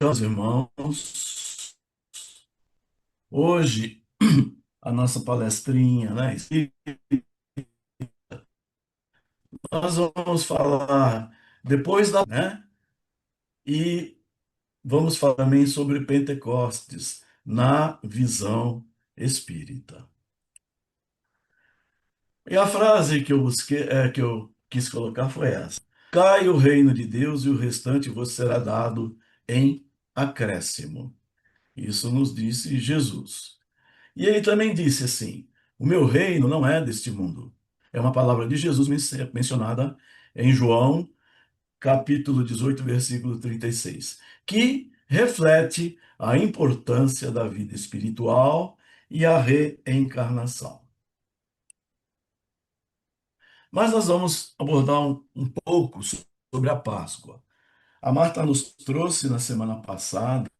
Meus irmãos, hoje a nossa palestrinha, né? Nós vamos falar depois né? E vamos falar também sobre Pentecostes na visão espírita. E a frase que eu busquei, que eu quis colocar foi essa: Cai o reino de Deus e o restante vos será dado em acréscimo. Isso nos disse Jesus. E ele também disse assim: O meu reino não é deste mundo. É uma palavra de Jesus mencionada em João, capítulo 18, versículo 36, que reflete a importância da vida espiritual e a reencarnação. Mas nós vamos abordar um pouco sobre a Páscoa. A Marta nos trouxe na semana passada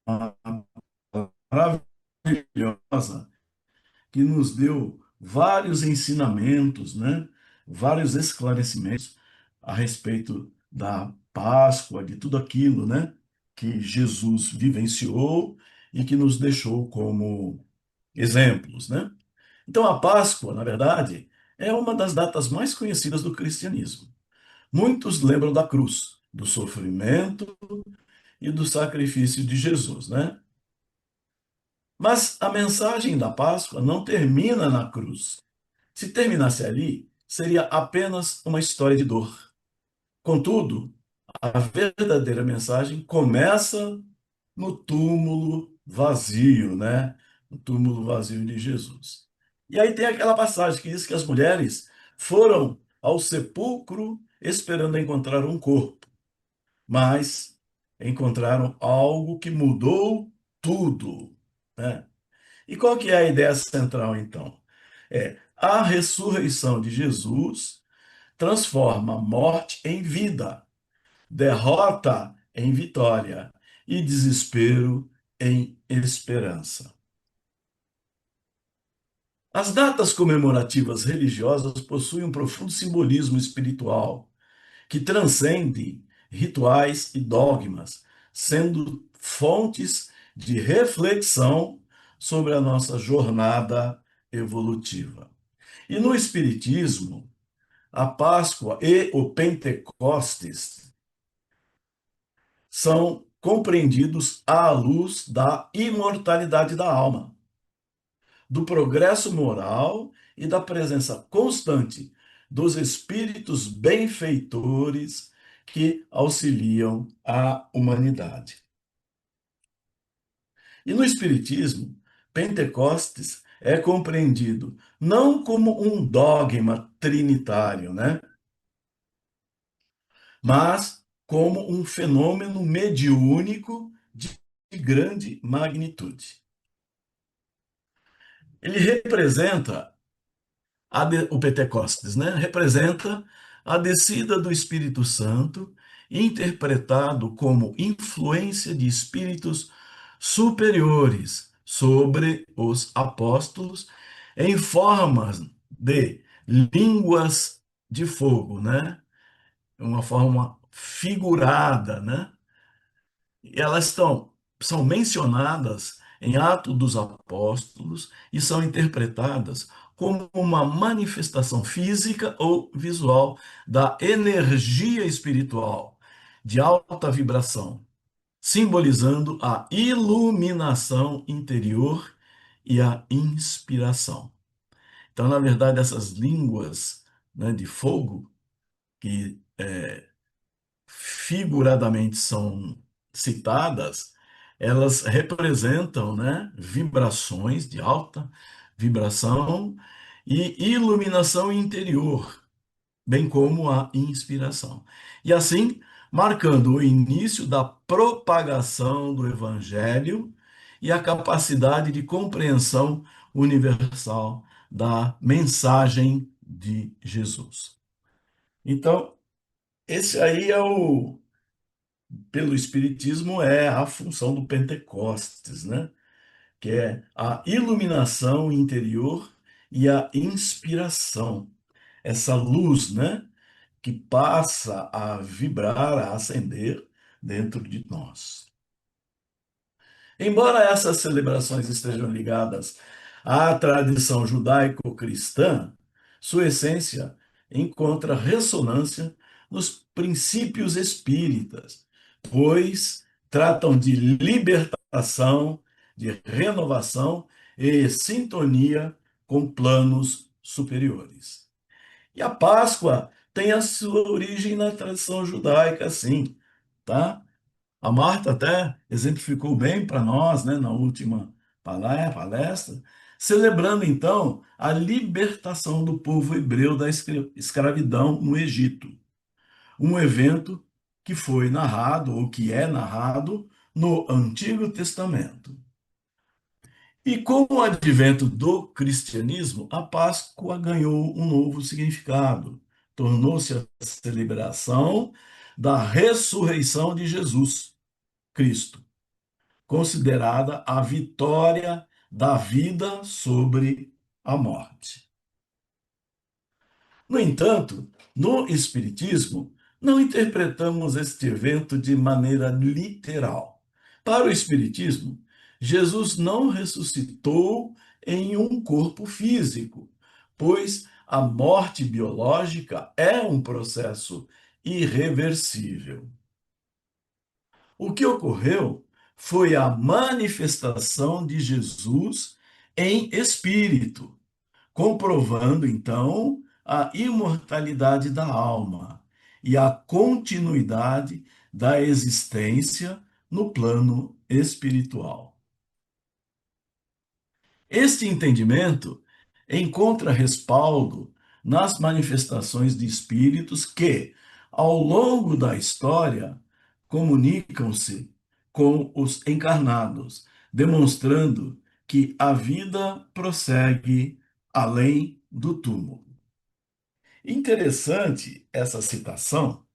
uma maravilhosa que nos deu vários ensinamentos, né? Vários esclarecimentos a respeito da Páscoa, de tudo aquilo, né? Que Jesus vivenciou e que nos deixou como exemplos, né? Então, a Páscoa, na verdade, é uma das datas mais conhecidas do cristianismo. Muitos lembram da cruz, do sofrimento e do sacrifício de Jesus, né? Mas a mensagem da Páscoa não termina na cruz. Se terminasse ali, seria apenas uma história de dor. Contudo, a verdadeira mensagem começa no túmulo vazio, né? No túmulo vazio de Jesus. E aí tem aquela passagem que diz que as mulheres foram ao sepulcro esperando encontrar um corpo, mas encontraram algo que mudou tudo, né? E qual que é a ideia central, então? A ressurreição de Jesus transforma morte em vida, derrota em vitória e desespero em esperança. As datas comemorativas religiosas possuem um profundo simbolismo espiritual que transcende rituais e dogmas, sendo fontes de reflexão sobre a nossa jornada evolutiva. E no Espiritismo, a Páscoa e o Pentecostes são compreendidos à luz da imortalidade da alma, do progresso moral e da presença constante dos espíritos benfeitores que auxiliam a humanidade. E no Espiritismo, Pentecostes é compreendido não como um dogma trinitário, né? Mas como um fenômeno mediúnico de grande magnitude. Ele representa o Pentecostes, né? Representa a descida do Espírito Santo, interpretado como influência de espíritos superiores sobre os apóstolos em formas de línguas de fogo, né? Uma forma figurada, né? E elas são mencionadas em Atos dos Apóstolos e são interpretadas como uma manifestação física ou visual da energia espiritual de alta vibração, simbolizando a iluminação interior e a inspiração. Então, na verdade, essas línguas, né, de fogo, que figuradamente são citadas, elas representam, né, vibrações de alta vibração e iluminação interior, bem como a inspiração. E assim, marcando o início da propagação do evangelho e a capacidade de compreensão universal da mensagem de Jesus. Então, esse aí pelo Espiritismo, é a função do Pentecostes, né? Que é a iluminação interior e a inspiração. Essa luz, né? Que passa a vibrar, a acender dentro de nós. Embora essas celebrações estejam ligadas à tradição judaico-cristã, sua essência encontra ressonância nos princípios espíritas, pois tratam de libertação, de renovação e sintonia com planos superiores. E a Páscoa tem a sua origem na tradição judaica, sim, tá? A Marta até exemplificou bem para nós, né, na última palestra, celebrando então a libertação do povo hebreu da escravidão no Egito, um evento que foi narrado ou que é narrado no Antigo Testamento. E com o advento do cristianismo, a Páscoa ganhou um novo significado. Tornou-se a celebração da ressurreição de Jesus Cristo, considerada a vitória da vida sobre a morte. No entanto, no Espiritismo, não interpretamos este evento de maneira literal. Para o Espiritismo, Jesus não ressuscitou em um corpo físico, pois a morte biológica é um processo irreversível. O que ocorreu foi a manifestação de Jesus em espírito, comprovando então a imortalidade da alma e a continuidade da existência no plano espiritual. Este entendimento encontra respaldo nas manifestações de espíritos que, ao longo da história, comunicam-se com os encarnados, demonstrando que a vida prossegue além do túmulo. Interessante essa citação,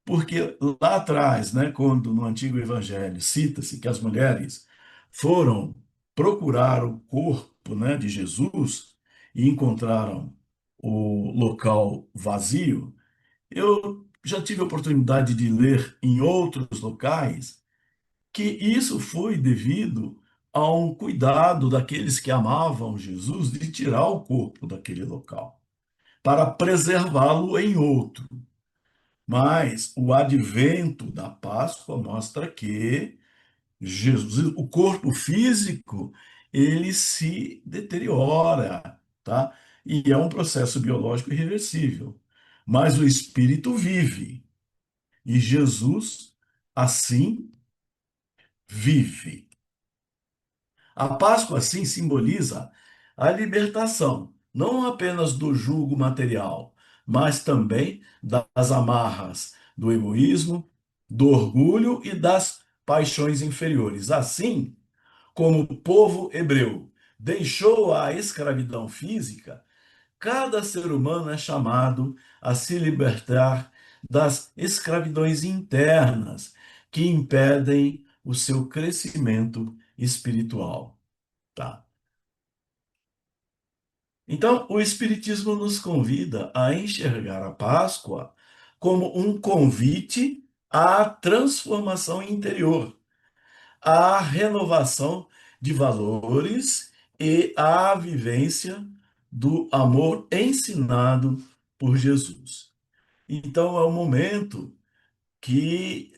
porque lá atrás, né, quando no Antigo Evangelho cita-se que as mulheres foram procurar o corpo, né, de Jesus e encontraram o local vazio, eu já tive a oportunidade de ler em outros locais que isso foi devido a um cuidado daqueles que amavam Jesus de tirar o corpo daquele local, para preservá-lo em outro. Mas o advento da Páscoa mostra que Jesus, o corpo físico, ele se deteriora, tá? E é um processo biológico irreversível. Mas o espírito vive. E Jesus, assim, vive. A Páscoa, assim, simboliza a libertação, não apenas do jugo material, mas também das amarras do egoísmo, do orgulho e das paixões inferiores. Assim como o povo hebreu deixou a escravidão física, cada ser humano é chamado a se libertar das escravidões internas que impedem o seu crescimento espiritual. Tá. Então, o Espiritismo nos convida a enxergar a Páscoa como um convite à transformação interior, à renovação de valores e à vivência do amor ensinado por Jesus. Então, é um momento que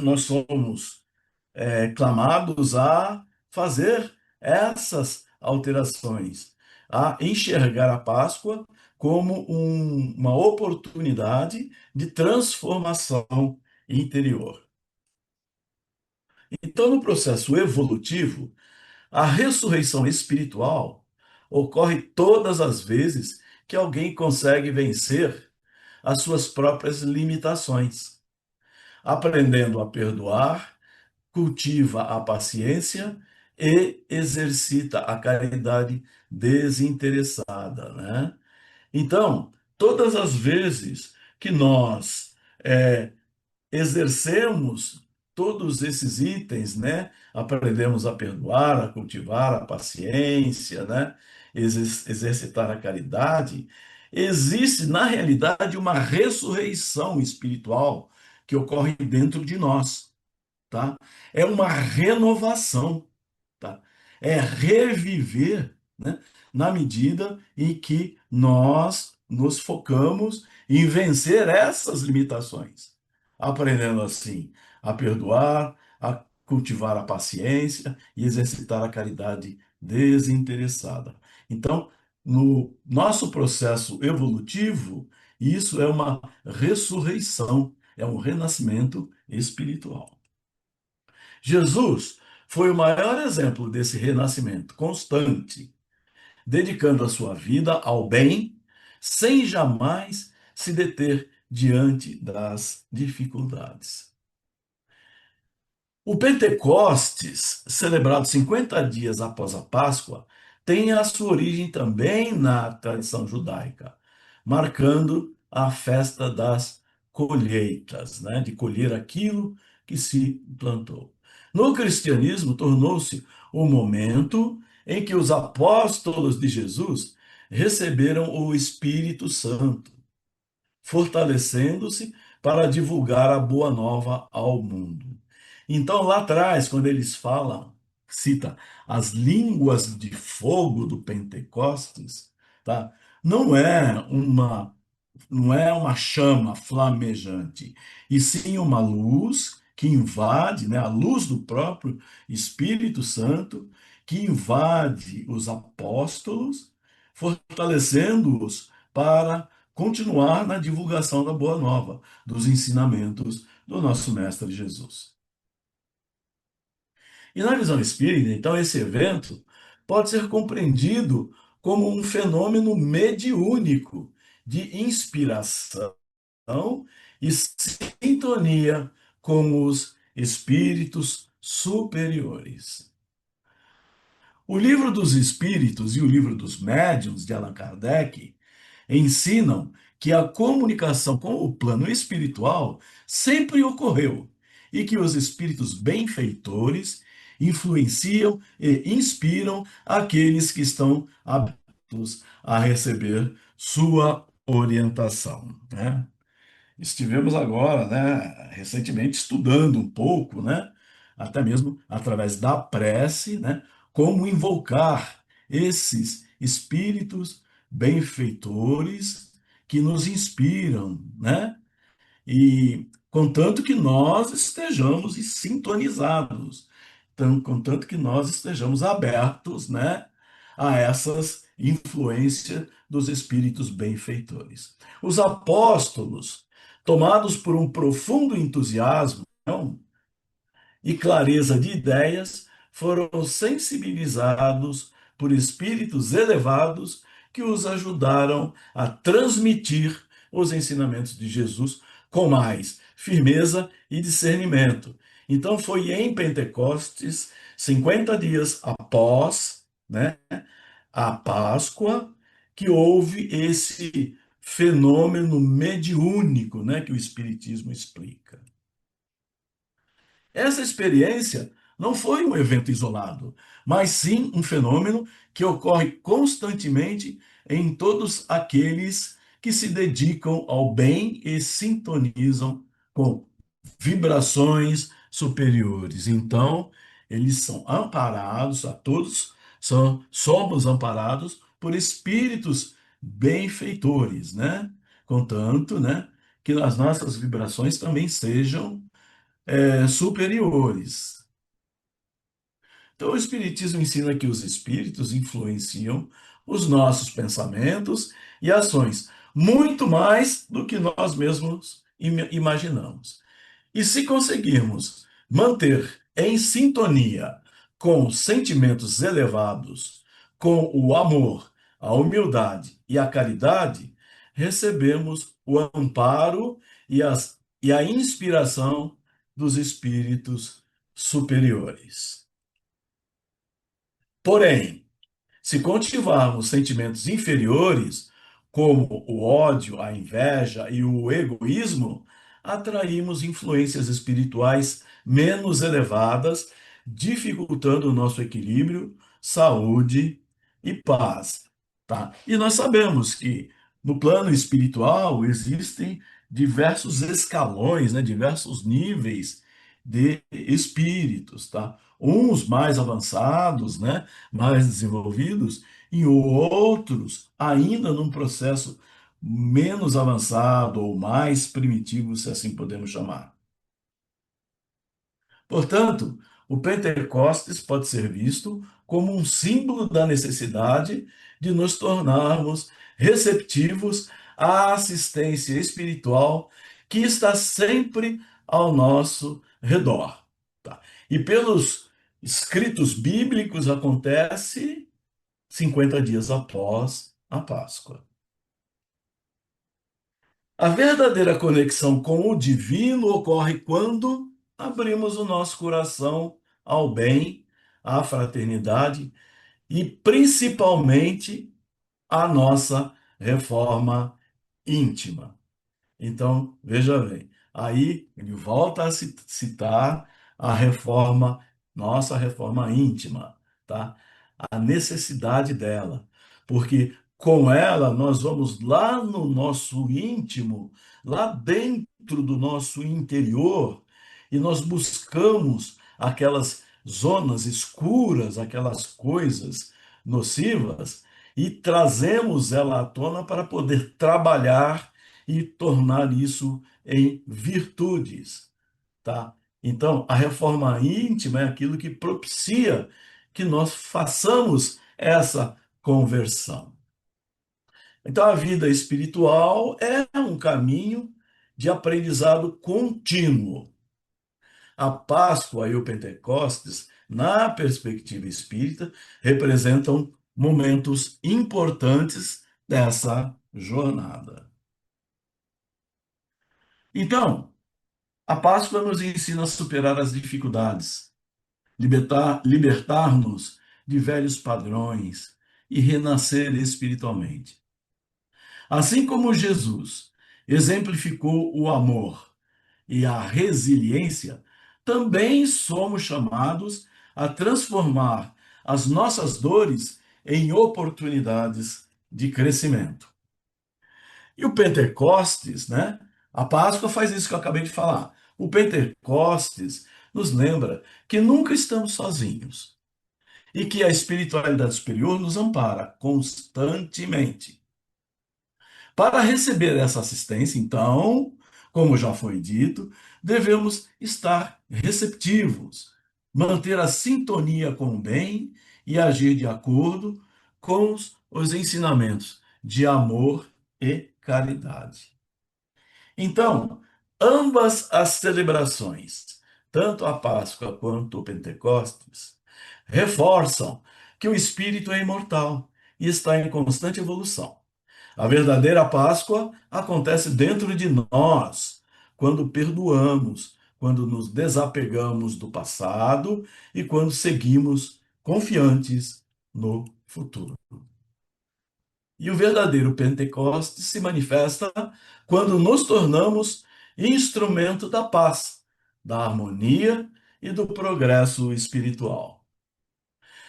nós somos clamados a fazer essas alterações, a enxergar a Páscoa como uma oportunidade de transformação interior. Então, no processo evolutivo, a ressurreição espiritual ocorre todas as vezes que alguém consegue vencer as suas próprias limitações, aprendendo a perdoar, cultiva a paciência e exercita a caridade desinteressada, né? Então, todas as vezes que nós exercemos todos esses itens, né? Aprendemos a perdoar, a cultivar a paciência, né? Exercitar a caridade. Existe, na realidade, uma ressurreição espiritual que ocorre dentro de nós, tá? É uma renovação, tá? É reviver, né, na medida em que nós nos focamos em vencer essas limitações, aprendendo assim a perdoar, a cultivar a paciência e exercitar a caridade desinteressada. Então, no nosso processo evolutivo, isso é uma ressurreição, é um renascimento espiritual. Jesus foi o maior exemplo desse renascimento constante, dedicando a sua vida ao bem, sem jamais se deter diante das dificuldades. O Pentecostes, celebrado 50 dias após a Páscoa, tem a sua origem também na tradição judaica, marcando a festa das colheitas, né? De colher aquilo que se plantou. No cristianismo, tornou-se o momento em que os apóstolos de Jesus receberam o Espírito Santo, fortalecendo-se para divulgar a boa nova ao mundo. Então, lá atrás, quando eles falam, cita as línguas de fogo do Pentecostes, tá? Não é uma não é uma chama flamejante, e sim uma luz que invade, né, a luz do próprio Espírito Santo, que invade os apóstolos, fortalecendo-os para continuar na divulgação da Boa Nova, dos ensinamentos do nosso Mestre Jesus. E na visão espírita, então, esse evento pode ser compreendido como um fenômeno mediúnico de inspiração e sintonia com os espíritos superiores. O Livro dos Espíritos e o Livro dos Médiuns, de Allan Kardec, ensinam que a comunicação com o plano espiritual sempre ocorreu e que os espíritos benfeitores influenciam e inspiram aqueles que estão abertos a receber sua orientação, né? Estivemos agora, né, recentemente estudando um pouco, né, até mesmo através da prece, né, como invocar esses espíritos benfeitores que nos inspiram, né, e contanto que nós estejamos sintonizados, então, contanto que nós estejamos abertos, né, a essas influências dos espíritos benfeitores. Os apóstolos, tomados por um profundo entusiasmo, não, e clareza de ideias, foram sensibilizados por espíritos elevados que os ajudaram a transmitir os ensinamentos de Jesus com mais firmeza e discernimento. Então foi em Pentecostes, 50 dias após, né, a Páscoa, que houve esse fenômeno mediúnico, né, que o Espiritismo explica. Essa experiência não foi um evento isolado, mas sim um fenômeno que ocorre constantemente em todos aqueles que se dedicam ao bem e sintonizam com vibrações superiores. Então, eles são amparados, a todos somos amparados por espíritos benfeitores, né? Contanto, né, que as nossas vibrações também sejam superiores. Então, o Espiritismo ensina que os espíritos influenciam os nossos pensamentos e ações, muito mais do que nós mesmos imaginamos. E se conseguirmos manter em sintonia com sentimentos elevados, com o amor, a humildade e a caridade, recebemos o amparo e a inspiração dos espíritos superiores. Porém, se cultivarmos sentimentos inferiores, como o ódio, a inveja e o egoísmo, atraímos influências espirituais menos elevadas, dificultando o nosso equilíbrio, saúde e paz, tá? E nós sabemos que no plano espiritual existem diversos escalões, né, diversos níveis de espíritos, tá? Uns mais avançados, né, mais desenvolvidos, e outros ainda num processo menos avançado ou mais primitivo, se assim podemos chamar. Portanto, o Pentecostes pode ser visto como um símbolo da necessidade de nos tornarmos receptivos à assistência espiritual que está sempre ao nosso redor. Tá? E pelos escritos bíblicos acontece 50 dias após a Páscoa. A verdadeira conexão com o divino ocorre quando abrimos o nosso coração ao bem, à fraternidade e principalmente à nossa reforma íntima. Então, veja bem, aí ele volta a citar a reforma, nossa reforma íntima, tá? A necessidade dela, porque com ela nós vamos lá no nosso íntimo, lá dentro do nosso interior, e nós buscamos aquelas zonas escuras, aquelas coisas nocivas, e trazemos ela à tona para poder trabalhar e tornar isso em virtudes, tá? Então, a reforma íntima é aquilo que propicia que nós façamos essa conversão. Então, a vida espiritual é um caminho de aprendizado contínuo. A Páscoa e o Pentecostes, na perspectiva espírita, representam momentos importantes dessa jornada. Então, a Páscoa nos ensina a superar as dificuldades, libertar-nos de velhos padrões e renascer espiritualmente. Assim como Jesus exemplificou o amor e a resiliência, também somos chamados a transformar as nossas dores em oportunidades de crescimento. E o Pentecostes, né? A Páscoa faz isso que eu acabei de falar. O Pentecostes nos lembra que nunca estamos sozinhos e que a espiritualidade superior nos ampara constantemente. Para receber essa assistência, então, como já foi dito, devemos estar receptivos, manter a sintonia com o bem e agir de acordo com os ensinamentos de amor e caridade. Então, ambas as celebrações, tanto a Páscoa quanto o Pentecostes, reforçam que o espírito é imortal e está em constante evolução. A verdadeira Páscoa acontece dentro de nós, quando perdoamos, quando nos desapegamos do passado e quando seguimos confiantes no futuro. E o verdadeiro Pentecostes se manifesta quando nos tornamos instrumento da paz, da harmonia e do progresso espiritual.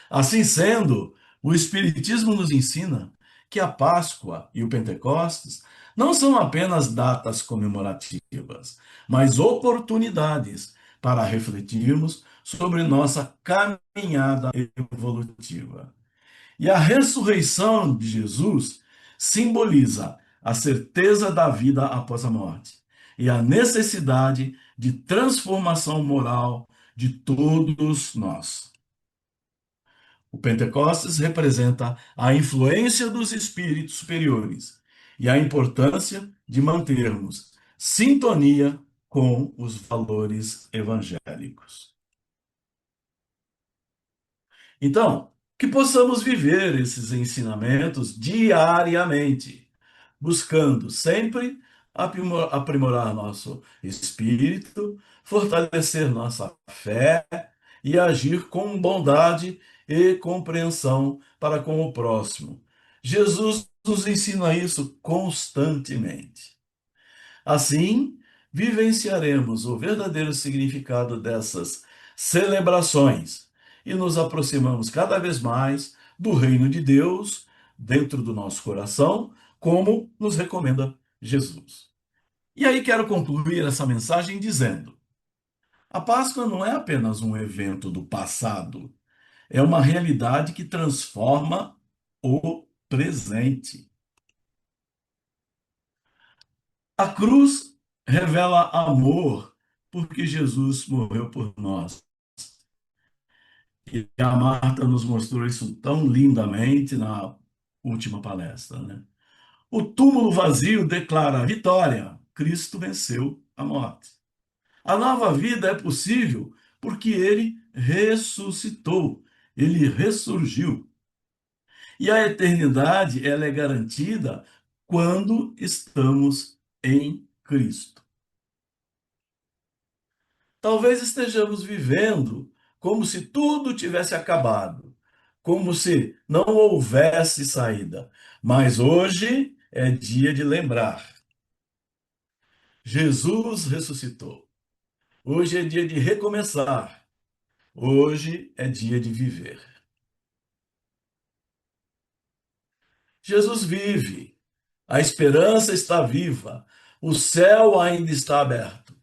Assim sendo, o Espiritismo nos ensina que a Páscoa e o Pentecostes não são apenas datas comemorativas, mas oportunidades para refletirmos sobre nossa caminhada evolutiva. E a ressurreição de Jesus simboliza a certeza da vida após a morte e a necessidade de transformação moral de todos nós. O Pentecostes representa a influência dos espíritos superiores e a importância de mantermos sintonia com os valores evangélicos. Então, que possamos viver esses ensinamentos diariamente, buscando sempre aprimorar nosso espírito, fortalecer nossa fé e agir com bondade e compreensão para com o próximo. Jesus nos ensina isso constantemente. Assim, vivenciaremos o verdadeiro significado dessas celebrações e nos aproximamos cada vez mais do reino de Deus dentro do nosso coração, como nos recomenda Jesus. E aí quero concluir essa mensagem dizendo: a Páscoa não é apenas um evento do passado, é uma realidade que transforma o presente. A cruz revela amor porque Jesus morreu por nós. E a Marta nos mostrou isso tão lindamente na última palestra, né? O túmulo vazio declara vitória. Cristo venceu a morte. A nova vida é possível porque ele ressuscitou, ele ressurgiu. E a eternidade ela é garantida quando estamos em Cristo. Talvez estejamos vivendo como se tudo tivesse acabado, como se não houvesse saída. Mas hoje é dia de lembrar: Jesus ressuscitou. Hoje é dia de recomeçar. Hoje é dia de viver. Jesus vive. A esperança está viva. O céu ainda está aberto.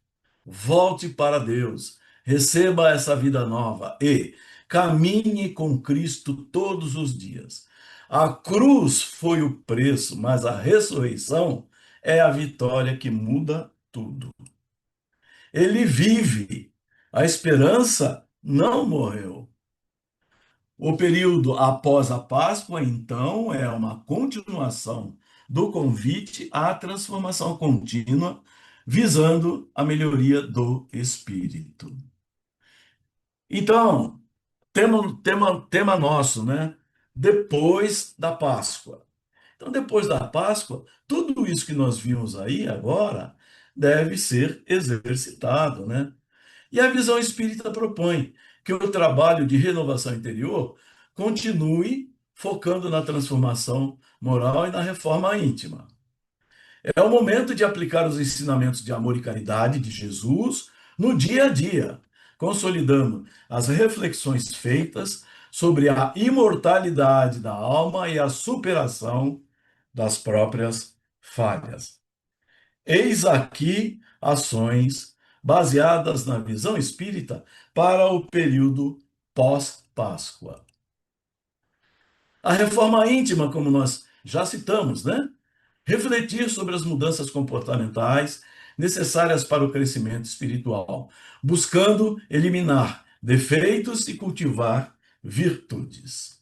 Volte para Deus. Receba essa vida nova e caminhe com Cristo todos os dias. A cruz foi o preço, mas a ressurreição é a vitória que muda tudo. Ele vive. A esperança não morreu. O período após a Páscoa, então, é uma continuação do convite à transformação contínua, visando a melhoria do espírito. Então, tema nosso, né? Depois da Páscoa. Então, depois da Páscoa, tudo isso que nós vimos aí agora deve ser exercitado, né? E a visão espírita propõe que o trabalho de renovação interior continue focando na transformação moral e na reforma íntima. É o momento de aplicar os ensinamentos de amor e caridade de Jesus no dia a dia, consolidando as reflexões feitas sobre a imortalidade da alma e a superação das próprias falhas. Eis aqui ações baseadas na visão espírita para o período pós-Páscoa. A reforma íntima, como nós já citamos, né? Refletir sobre as mudanças comportamentais necessárias para o crescimento espiritual, buscando eliminar defeitos e cultivar virtudes.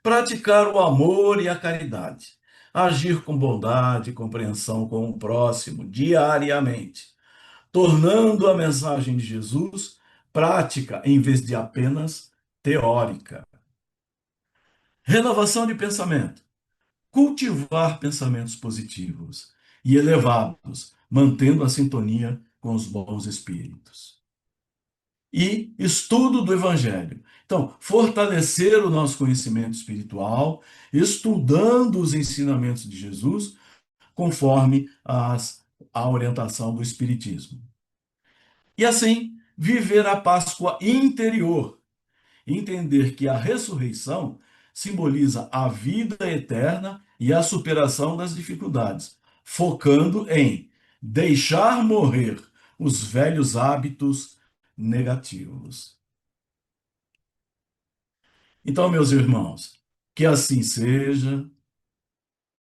Praticar o amor e a caridade, agir com bondade e compreensão com o próximo diariamente, tornando a mensagem de Jesus prática em vez de apenas teórica. Renovação de pensamento. Cultivar pensamentos positivos e elevados, mantendo a sintonia com os bons espíritos. E estudo do Evangelho. Então, fortalecer o nosso conhecimento espiritual, estudando os ensinamentos de Jesus, conforme a orientação do Espiritismo. E assim, viver a Páscoa interior, entender que a ressurreição simboliza a vida eterna e a superação das dificuldades, focando em deixar morrer os velhos hábitos negativos. Então, meus irmãos, que assim seja,